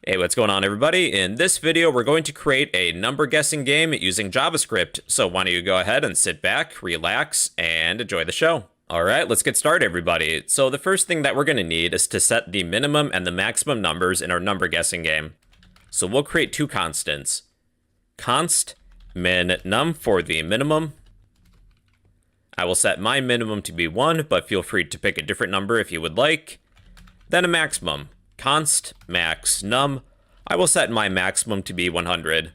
Hey, what's going on, everybody? In this video, we're going to create a number guessing game using JavaScript. So why don't you go ahead and sit back, relax, and enjoy the show. All right, let's get started, everybody. So the first thing that we're going to need is to set the minimum and the maximum numbers in our number guessing game. So we'll create two constants. Const min num for the minimum. I will set my minimum to be 1, but feel free to pick a different number if you would like. Then a maximum. Const max num. I will set my maximum to be 100.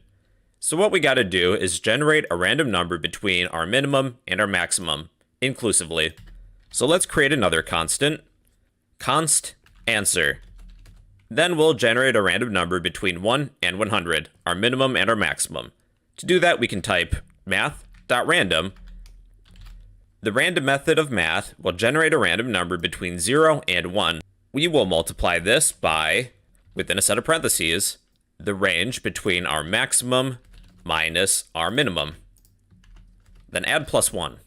So what we got to do is generate a random number between our minimum and our maximum, inclusively. So let's create another constant. Const answer. Then we'll generate a random number between 1 and 100, our minimum and our maximum. To do that, we can type math.random. The random method of math will generate a random number between 0 and 1. We will multiply this by, within a set of parentheses, the range between our maximum minus our minimum. Then add +1.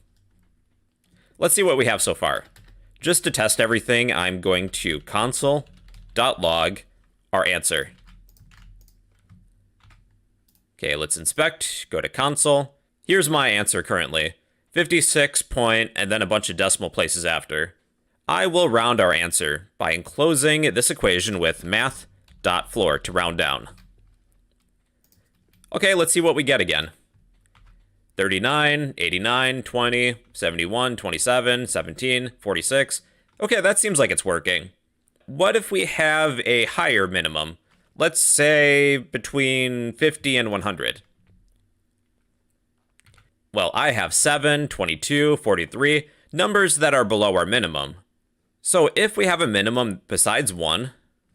Let's see what we have so far. Just to test everything, I'm going to console.log our answer. Okay, let's inspect, go to console. Here's my answer currently. 56 point, and then a bunch of decimal places after. I will round our answer by enclosing this equation with math.floor to round down. Okay, let's see what we get again. 39, 89, 20, 71, 27, 17, 46. Okay, that seems like it's working. What if we have a higher minimum? Let's say between 50 and 100. Well, I have 7, 22, 43, numbers that are below our minimum. So if we have a minimum besides 1,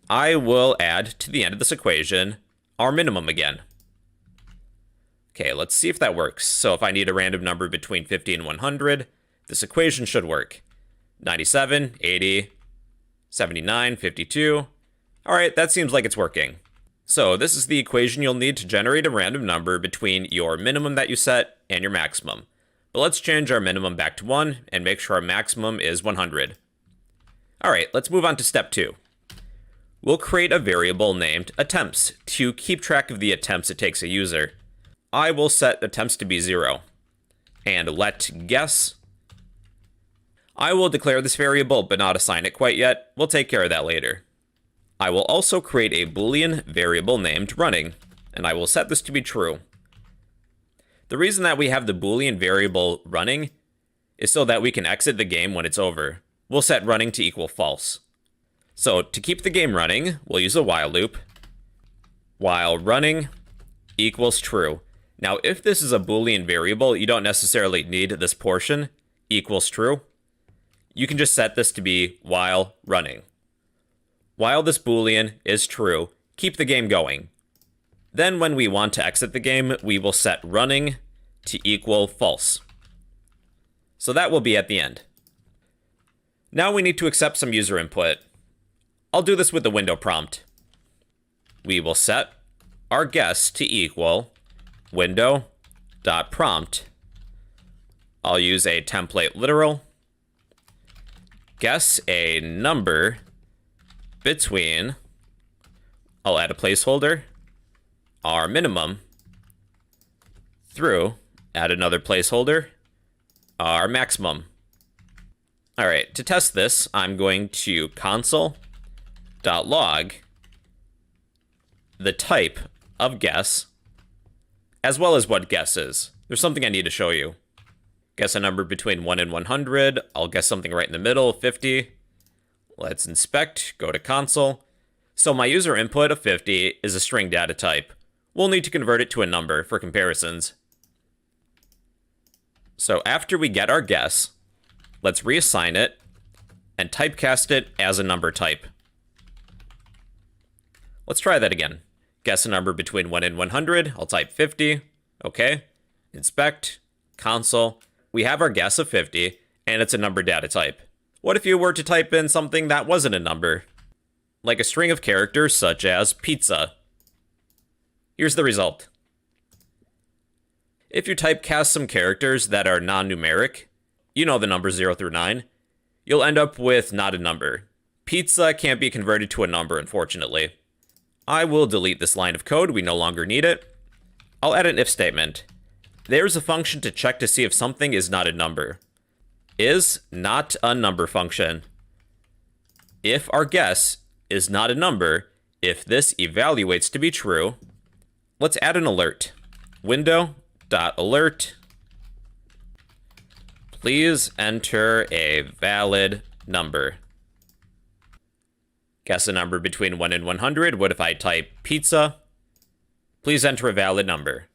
I will add to the end of this equation our minimum again. Okay, let's see if that works. So if I need a random number between 50 and 100, this equation should work. 97, 80, 79, 52. All right, that seems like it's working. So this is the equation you'll need to generate a random number between your minimum that you set and your maximum. But let's change our minimum back to 1 and make sure our maximum is 100. All right, let's move on to step 2. We'll create a variable named attempts to keep track of the attempts it takes a user. I will set attempts to be 0 and let guess. I will declare this variable but not assign it quite yet. We'll take care of that later. I will also create a Boolean variable named running, and I will set this to be true. The reason that we have the Boolean variable running is so that we can exit the game when it's over. We'll set running to equal false. So to keep the game running, we'll use a while loop. While running equals true. Now, if this is a Boolean variable, you don't necessarily need this portion, equals true. You can just set this to be while running. While this Boolean is true, keep the game going. Then when we want to exit the game, we will set running to equal false. So that will be at the end. Now we need to accept some user input. I'll do this with the window prompt. We will set our guess to equal window.prompt. I'll use a template literal. Guess a number between, I'll add a placeholder, our minimum, through, add another placeholder, our maximum. All right, to test this, I'm going to console.log the type of guess, as well as what guess is. There's something I need to show you. Guess a number between 1 and 100. I'll guess something right in the middle, 50. Let's inspect, go to console. So my user input of 50 is a string data type. We'll need to convert it to a number for comparisons. So after we get our guess, let's reassign it and typecast it as a number type. Let's try that again. Guess a number between 1 and 100. I'll type 50. Okay. Inspect, console. We have our guess of 50, and it's a number data type. What if you were to type in something that wasn't a number? Like a string of characters such as pizza. Here's the result. If you typecast some characters that are non-numeric, you know the numbers 0 through 9, you'll end up with not a number. Pizza can't be converted to a number, unfortunately. I will delete this line of code. We no longer need it. I'll add an if statement. There's a function to check to see if something is not a number. Is not a number function. If our guess is not a number, if this evaluates to be true, let's add an alert. Window.alert. Please enter a valid number. Guess a number between 1 and 100. What if I type pizza? Please enter a valid number.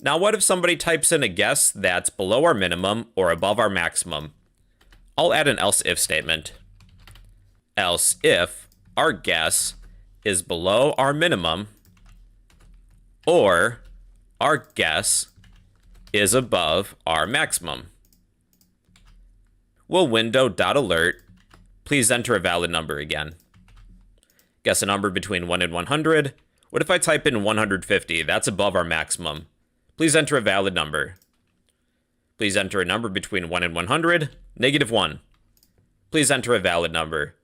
Now, what if somebody types in a guess that's below our minimum or above our maximum? I'll add an else if statement. Else if our guess is below our minimum or our guess is above our maximum. Will window.alert please enter a valid number again? Guess a number between 1 and 100. What if I type in 150? That's above our maximum. Please enter a valid number. Please enter a number between 1 and 100. -1. Please enter a valid number.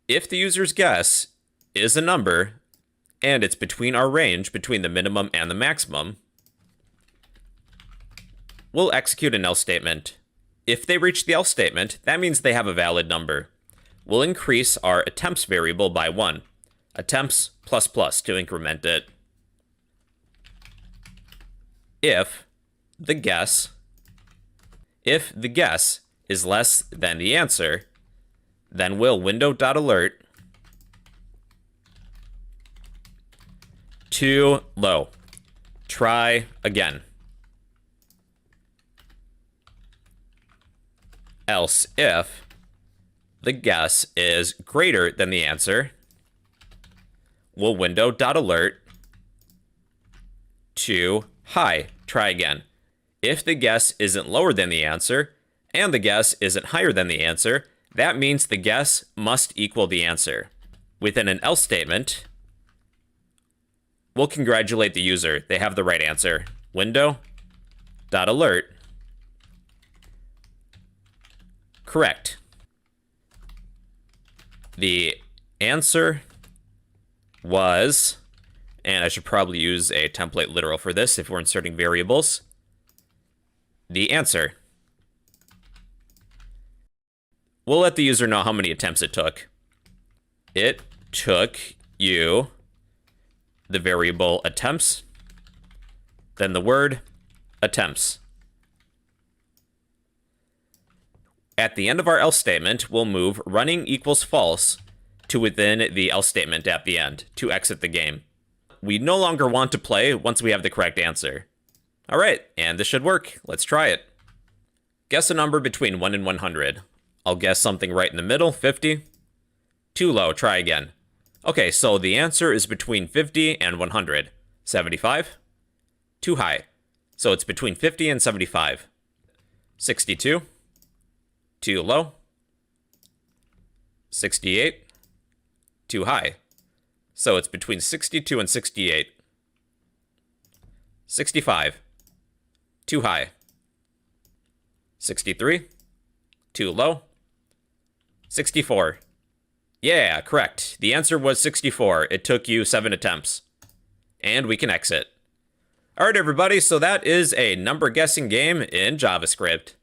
If the user's guess is a number, and it's between our range, between the minimum and the maximum, we'll execute an else statement. If they reach the else statement, that means they have a valid number. We'll increase our attempts variable by 1. Attempts ++ to increment it. If the guess is less than the answer, then we'll window.alert too low. Try again. Else if the guess is greater than the answer, we'll window.alert too high. Try again. If the guess isn't lower than the answer and the guess isn't higher than the answer, that means the guess must equal the answer. Within an else statement, we'll congratulate the user. They have the right answer. Window.alert correct. The answer was, and I should probably use a template literal for this if we're inserting variables. The answer. We'll let the user know how many attempts it took. It took you the variable attempts, then the word attempts. At the end of our else statement, we'll move running equals false to within the else statement at the end to exit the game. We no longer want to play once we have the correct answer. All right, and this should work. Let's try it. Guess a number between 1 and 100. I'll guess something right in the middle, 50. Too low, try again. Okay, so the answer is between 50 and 100. 75. Too high. So it's between 50 and 75. 62. Too low. 68. Too high. So it's between 62 and 68. 65. Too high. 63. Too low. 64. Yeah, correct. The answer was 64. It took you 7 attempts. And we can exit. All right, everybody, so that is a number guessing game in JavaScript.